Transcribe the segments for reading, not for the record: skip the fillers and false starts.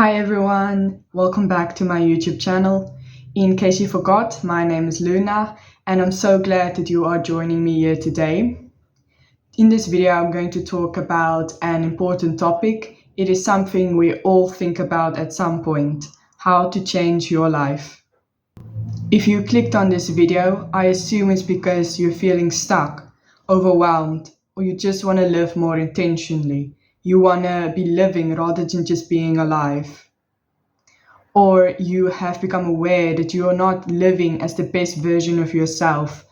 Hi everyone, welcome back to my YouTube channel. In case you forgot, my name is Luna and I'm so glad that you are joining me here today. In this video, I'm going to talk about an important topic. It is something we all think about at some point, how to change your life. If you clicked on this video, I assume it's because you're feeling stuck, overwhelmed, or you just want to live more intentionally. You want to be living rather than just being alive. Or you have become aware that you are not living as the best version of yourself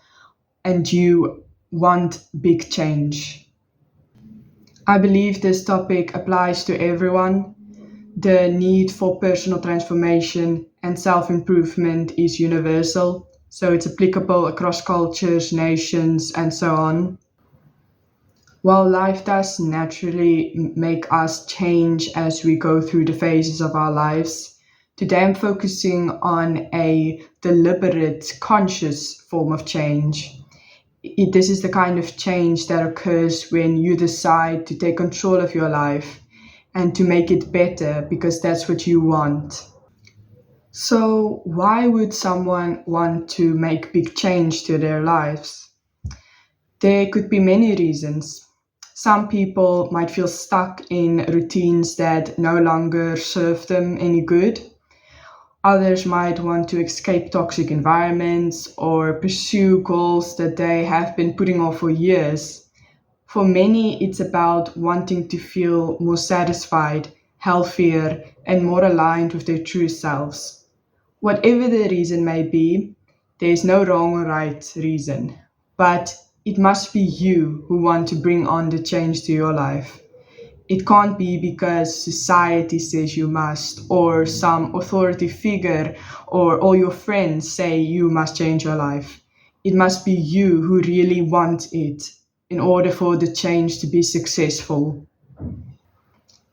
and you want big change. I believe this topic applies to everyone. The need for personal transformation and self-improvement is universal, so it's applicable across cultures, nations, and so on. While life does naturally make us change as we go through the phases of our lives, today I'm focusing on a deliberate, conscious form of change. This is the kind of change that occurs when you decide to take control of your life and to make it better because that's what you want. So, why would someone want to make big change to their lives? There could be many reasons. Some people might feel stuck in routines that no longer serve them any good. Others might want to escape toxic environments or pursue goals that they have been putting off for years. For many, it's about wanting to feel more satisfied, healthier, and more aligned with their true selves. Whatever the reason may be, there is no wrong or right reason, but it must be you who want to bring on the change to your life. It can't be because society says you must, or some authority figure, or all your friends say you must change your life. It must be you who really want it in order for the change to be successful.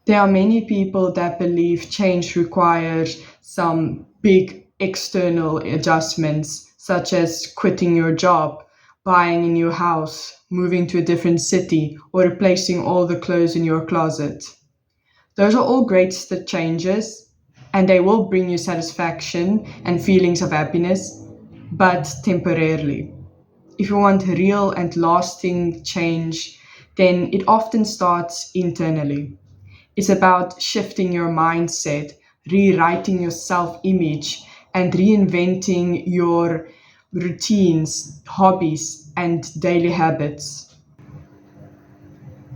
There are many people that believe change requires some big external adjustments, such as quitting your job, buying a new house, moving to a different city, or replacing all the clothes in your closet. Those are all great changes, and they will bring you satisfaction and feelings of happiness, but temporarily. If you want real and lasting change, then it often starts internally. It's about shifting your mindset, rewriting your self-image, and reinventing your routines, hobbies, and daily habits.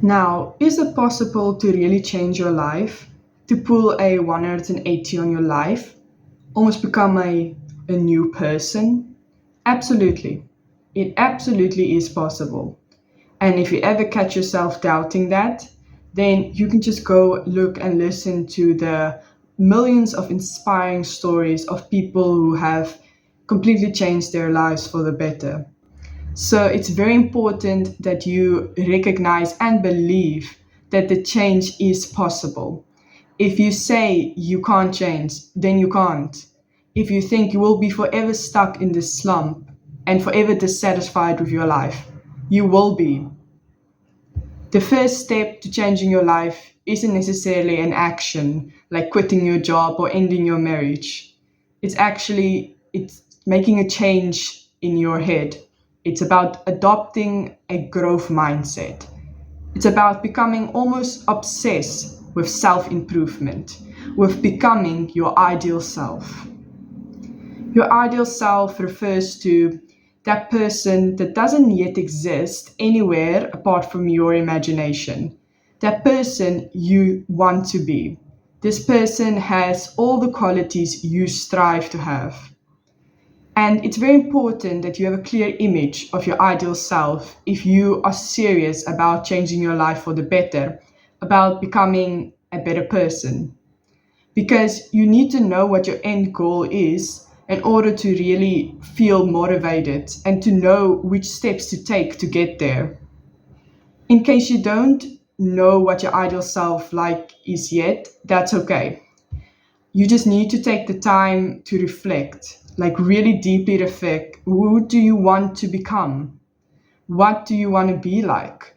Now, is it possible to really change your life? To pull a 180 on your life? Almost become a new person? Absolutely. It absolutely is possible. And if you ever catch yourself doubting that, then you can just go look and listen to the millions of inspiring stories of people who have completely changed their lives for the better. So it's very important that you recognize and believe that the change is possible. If you say you can't change, then you can't. If you think you will be forever stuck in this slump and forever dissatisfied with your life, you will be. The first step to changing your life isn't necessarily an action like quitting your job or ending your marriage. It's making a change in your head. It's about adopting a growth mindset. It's about becoming almost obsessed with self-improvement, with becoming your ideal self. Your ideal self refers to that person that doesn't yet exist anywhere apart from your imagination. That person you want to be. This person has all the qualities you strive to have. And it's very important that you have a clear image of your ideal self if you are serious about changing your life for the better, about becoming a better person. Because you need to know what your end goal is in order to really feel motivated and to know which steps to take to get there. In case you don't know what your ideal self like is yet, that's okay. You just need to take the time to reflect, like really deeply reflect. Who do you want to become? What do you want to be like?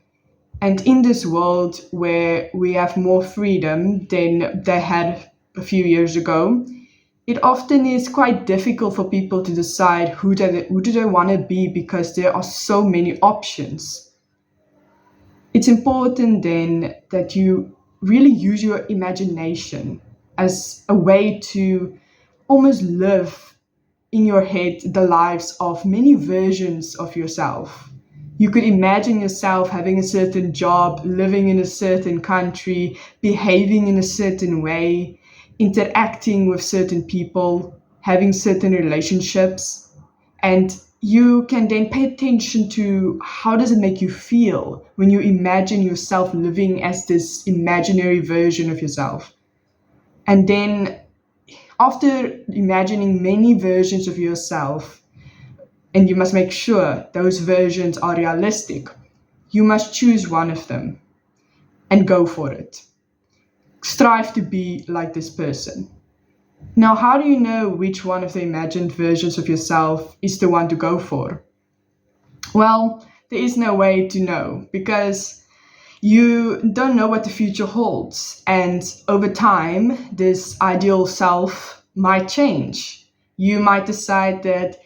And in this world where we have more freedom than they had a few years ago, it often is quite difficult for people to decide who do they want to be because there are so many options. It's important then that you really use your imagination as a way to almost live in your head the lives of many versions of yourself. You could imagine yourself having a certain job, living in a certain country, behaving in a certain way, interacting with certain people, having certain relationships. And you can then pay attention to how does it make you feel when you imagine yourself living as this imaginary version of yourself. And then after imagining many versions of yourself, and you must make sure those versions are realistic, you must choose one of them and go for it. Strive to be like this person. Now, how do you know which one of the imagined versions of yourself is the one to go for? Well, there is no way to know because you don't know what the future holds. And over time, this ideal self might change. You might decide that,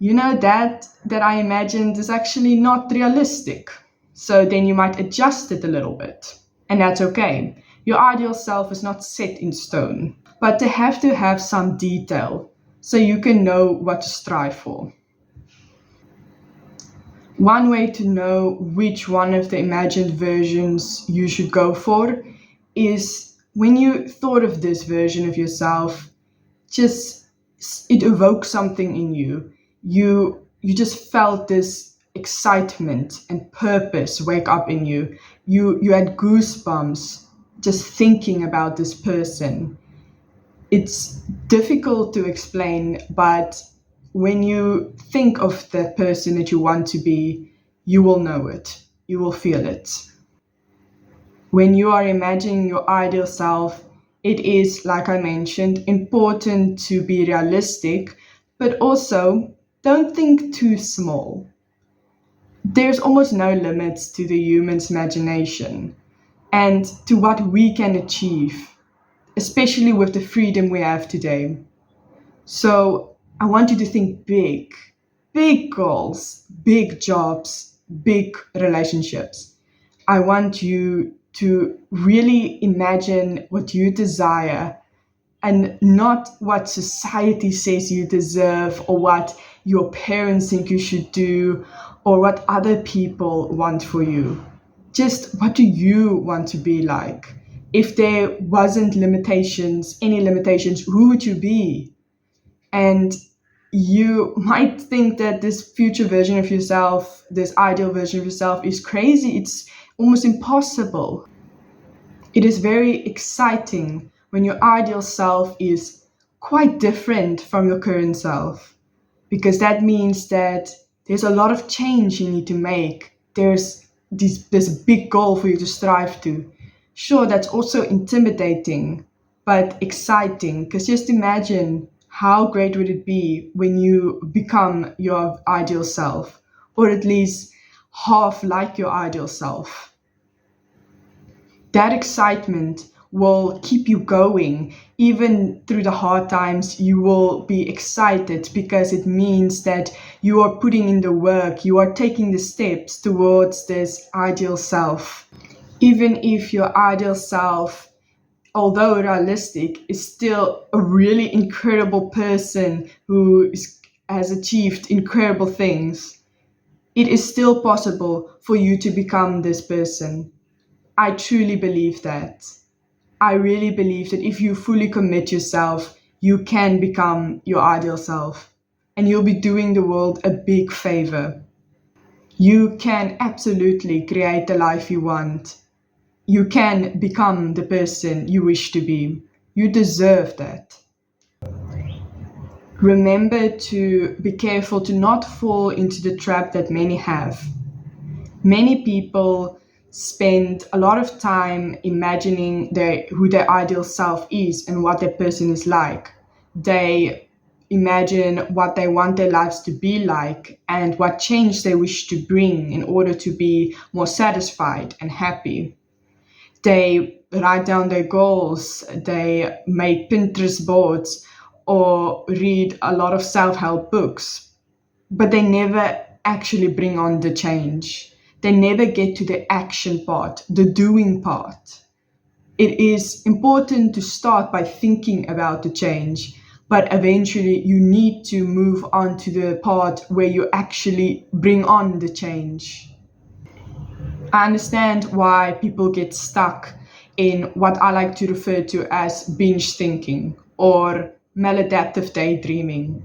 that I imagined is actually not realistic. So then you might adjust it a little bit. And that's okay. Your ideal self is not set in stone, but they have to have some detail so you can know what to strive for. One way to know which one of the imagined versions you should go for is when you thought of this version of yourself, it evokes something in you. You just felt this excitement and purpose wake up in you. You had goosebumps just thinking about this person. It's difficult to explain, but when you think of the person that you want to be, you will know it. You will feel it. When you are imagining your ideal self, it is, like I mentioned, important to be realistic, but also don't think too small. There's almost no limits to the human's imagination and to what we can achieve, especially with the freedom we have today. So I want you to think big goals, big jobs, big relationships. I want you to really imagine what you desire and not what society says you deserve or what your parents think you should do or what other people want for you. Just what do you want to be like? If there wasn't any limitations, who would you be? And you might think that this future version of yourself, this ideal version of yourself is crazy. It's almost impossible. It is very exciting when your ideal self is quite different from your current self, because that means that there's a lot of change you need to make. There's this big goal for you to strive to. Sure, that's also intimidating, but exciting, because just imagine how great would it be when you become your ideal self, or at least half like your ideal self. That excitement will keep you going. Even through the hard times, you will be excited because it means that you are putting in the work, you are taking the steps towards this ideal self. Even if your ideal self, although realistic, is still a really incredible person who has achieved incredible things, it is still possible for you to become this person. I truly believe that. I really believe that if you fully commit yourself, you can become your ideal self. And you'll be doing the world a big favor. You can absolutely create the life you want. You can become the person you wish to be. You deserve that. Remember to be careful to not fall into the trap that many have. Many people spend a lot of time imagining who their ideal self is and what their person is like. They imagine what they want their lives to be like and what change they wish to bring in order to be more satisfied and happy. They write down their goals, they make Pinterest boards, or read a lot of self-help books, but they never actually bring on the change. They never get to the action part, the doing part. It is important to start by thinking about the change, but eventually you need to move on to the part where you actually bring on the change. I understand why people get stuck in what I like to refer to as binge thinking or maladaptive daydreaming.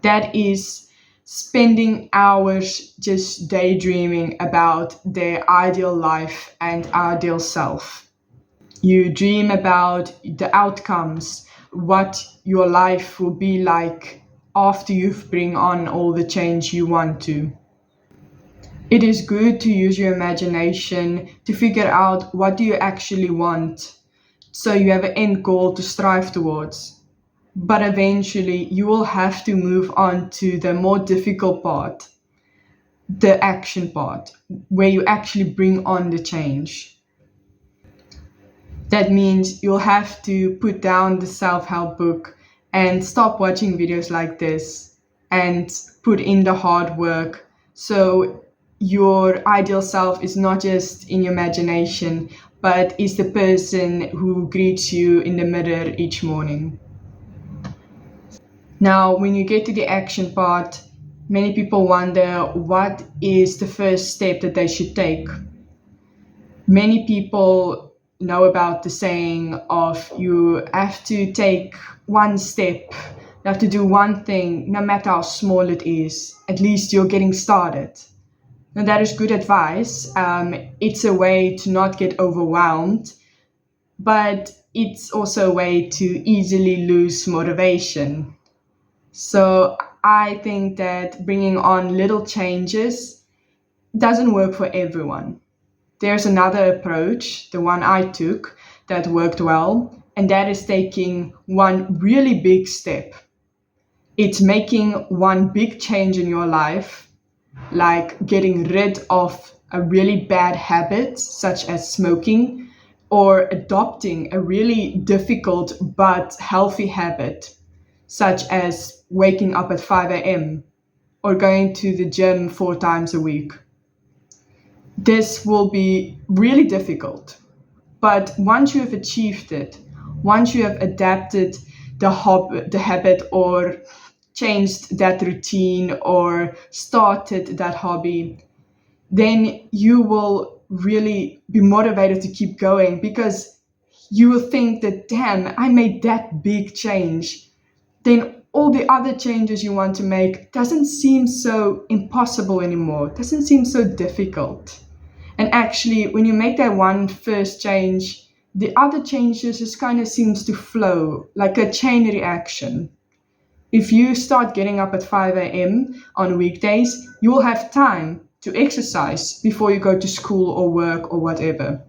That is spending hours just daydreaming about their ideal life and ideal self. You dream about the outcomes, what your life will be like after you've bring on all the change you want to. It is good to use your imagination to figure out what do you actually want, so you have an end goal to strive towards. But eventually you will have to move on to the more difficult part, the action part, where you actually bring on the change. That means you'll have to put down the self-help book and stop watching videos like this and put in the hard work, so your ideal self is not just in your imagination, but is the person who greets you in the mirror each morning. Now, when you get to the action part, many people wonder what is the first step that they should take. Many people know about the saying of you have to take one step, you have to do one thing, no matter how small it is. At least you're getting started. Now, that is good advice. It's a way to not get overwhelmed, but it's also a way to easily lose motivation. So I think that bringing on little changes doesn't work for everyone. There's another approach, the one I took, that worked well, and that is taking one really big step. It's making one big change in your life, like getting rid of a really bad habit, such as smoking, or adopting a really difficult but healthy habit, such as waking up at 5 a.m. or going to the gym 4 times a week. This will be really difficult, but once you have achieved it, once you have adapted the habit or changed that routine or started that hobby, then you will really be motivated to keep going, because you will think that, damn, I made that big change. Then all the other changes you want to make doesn't seem so impossible anymore, doesn't seem so difficult. And actually, when you make that one first change, the other changes just kind of seems to flow like a chain reaction. If you start getting up at 5 a.m. on weekdays, you will have time to exercise before you go to school or work or whatever.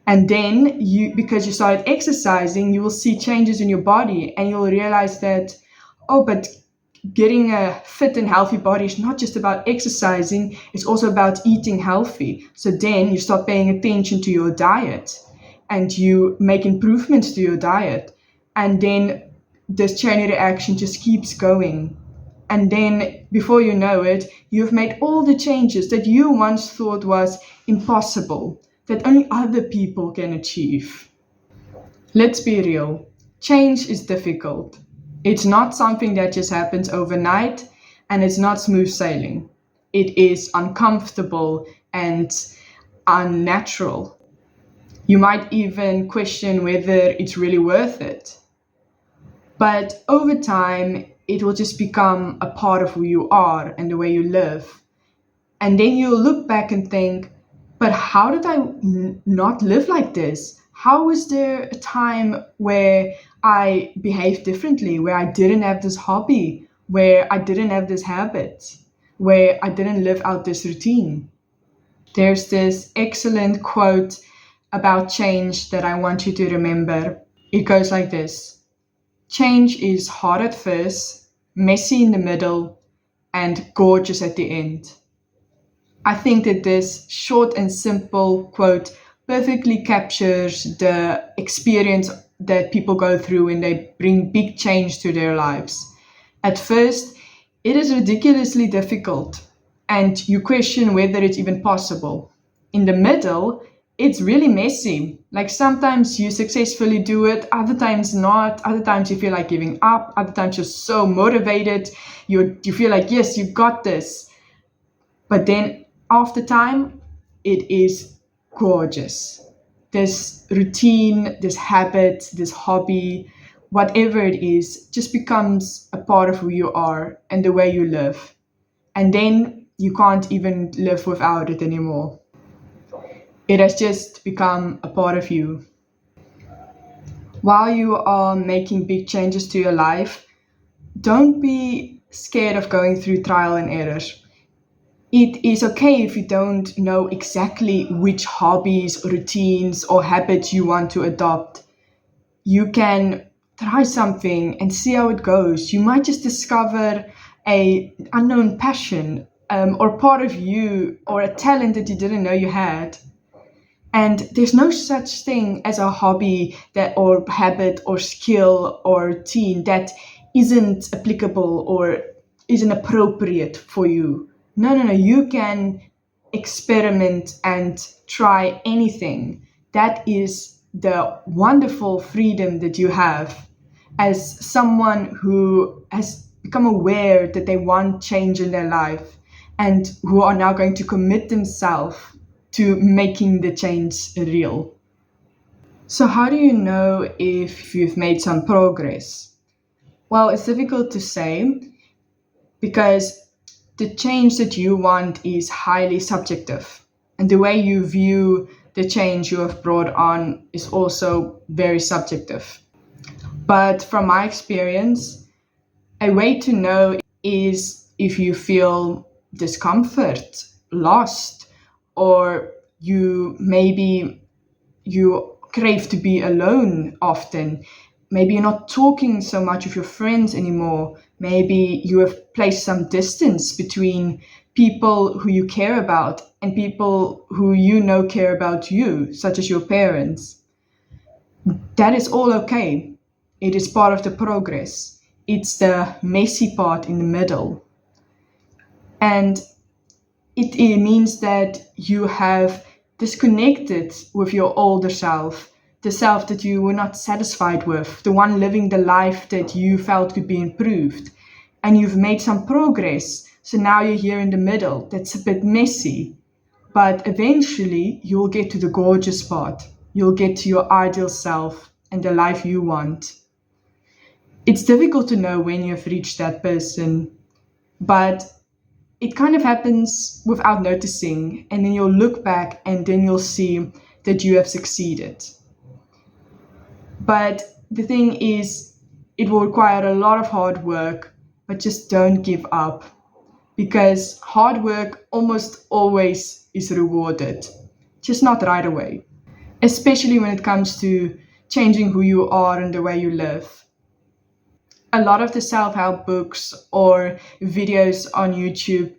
And then because you started exercising, you will see changes in your body, and you'll realize that, oh, but getting a fit and healthy body is not just about exercising, it's also about eating healthy. So then you start paying attention to your diet and you make improvements to your diet. And then this chain reaction just keeps going. And then before you know it, you've made all the changes that you once thought was impossible, that only other people can achieve. Let's be real. Change is difficult. It's not something that just happens overnight, and it's not smooth sailing. It is uncomfortable and unnatural. You might even question whether it's really worth it. But over time, it will just become a part of who you are and the way you live. And then you'll look back and think, but how did I not live like this? How was there a time where I behaved differently, where I didn't have this hobby, where I didn't have this habit, where I didn't live out this routine? There's this excellent quote about change that I want you to remember. It goes like this: change is hard at first, messy in the middle, and gorgeous at the end. I think that this short and simple quote perfectly captures the experience that people go through when they bring big change to their lives. At first, it is ridiculously difficult, and you question whether it's even possible. In the middle, it's really messy. Like sometimes you successfully do it, other times not. Other times you feel like giving up. Other times you're so motivated. You feel like, yes, you got this. But then after time, it is gorgeous. This routine, this habit, this hobby, whatever it is, just becomes a part of who you are and the way you live. And then you can't even live without it anymore. It has just become a part of you. While you are making big changes to your life, don't be scared of going through trial and error. It is okay if you don't know exactly which hobbies, routines, or habits you want to adopt. You can try something and see how it goes. You might just discover a unknown passion, or part of you, or a talent that you didn't know you had. And there's no such thing as a hobby that or habit or skill or routine that isn't applicable or isn't appropriate for you. No, no, no. You can experiment and try anything. That is the wonderful freedom that you have as someone who has become aware that they want change in their life and who are now going to commit themselves to making the change real. So, how do you know if you've made some progress? Well, it's difficult to say because the change that you want is highly subjective. And the way you view the change you have brought on is also very subjective. But from my experience, a way to know is if you feel discomfort, lost, or you crave to be alone often. Maybe you're not talking so much with your friends anymore. Maybe you have placed some distance between people who you care about and people who you know care about you, such as your parents. That is all okay. It is part of the progress. It's the messy part in the middle. And it means that you have disconnected with your older self, the self that you were not satisfied with, the one living the life that you felt could be improved. And you've made some progress. So now you're here in the middle. That's a bit messy. But eventually you'll get to the gorgeous part. You'll get to your ideal self and the life you want. It's difficult to know when you've reached that person, but it kind of happens without noticing, and then you'll look back and then you'll see that you have succeeded. But the thing is, it will require a lot of hard work, but just don't give up, because hard work almost always is rewarded, just not right away, especially when it comes to changing who you are and the way you live. A lot of the self-help books or videos on YouTube,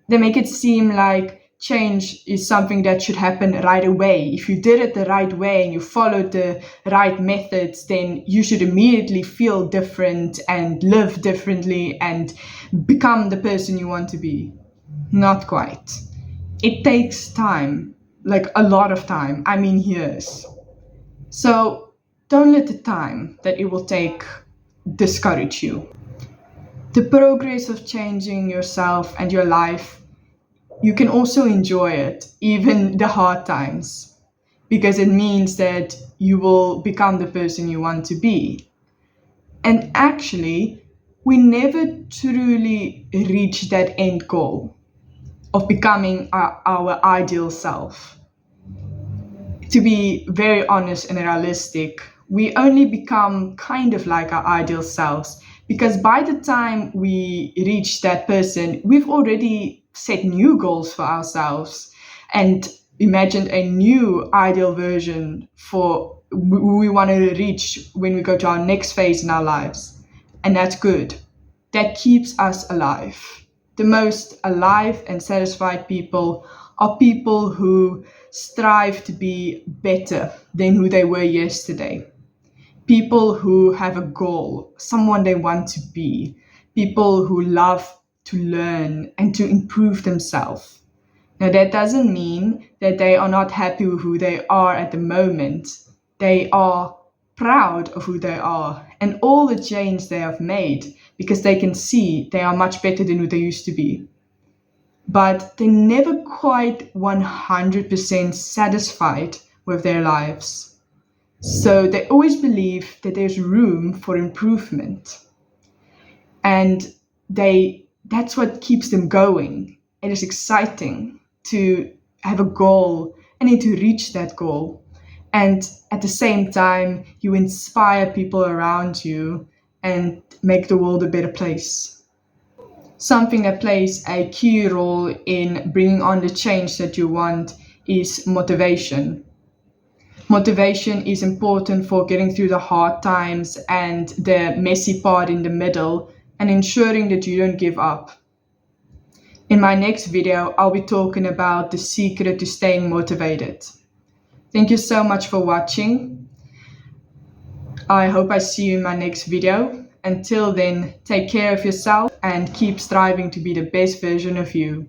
they make it seem like change is something that should happen right away. If you did it the right way and you followed the right methods, then you should immediately feel different and live differently and become the person you want to be. Not quite. It takes time, like a lot of time. I mean years. So don't let the time that it will take discourage you. The progress of changing yourself and your life, you can also enjoy it, even the hard times, because it means that you will become the person you want to be. And actually, we never truly reach that end goal of becoming our ideal self. To be very honest and realistic, we only become kind of like our ideal selves because by the time we reach that person, we've already set new goals for ourselves and imagined a new ideal version for who we want to reach when we go to our next phase in our lives. And that's good. That keeps us alive. The most alive and satisfied people are people who strive to be better than who they were yesterday. People who have a goal, someone they want to be. People who love to learn and to improve themselves. Now, that doesn't mean that they are not happy with who they are at the moment. They are proud of who they are and all the change they have made, because they can see they are much better than who they used to be. But they're never quite 100% satisfied with their lives. So they always believe that there's room for improvement. And that's what keeps them going. It is exciting to have a goal and then to reach that goal. And at the same time, you inspire people around you and make the world a better place. Something that plays a key role in bringing on the change that you want is motivation. Motivation is important for getting through the hard times and the messy part in the middle, and ensuring that you don't give up. In my next video, I'll be talking about the secret to staying motivated. Thank you so much for watching. I hope I see you in my next video. Until then, take care of yourself and keep striving to be the best version of you.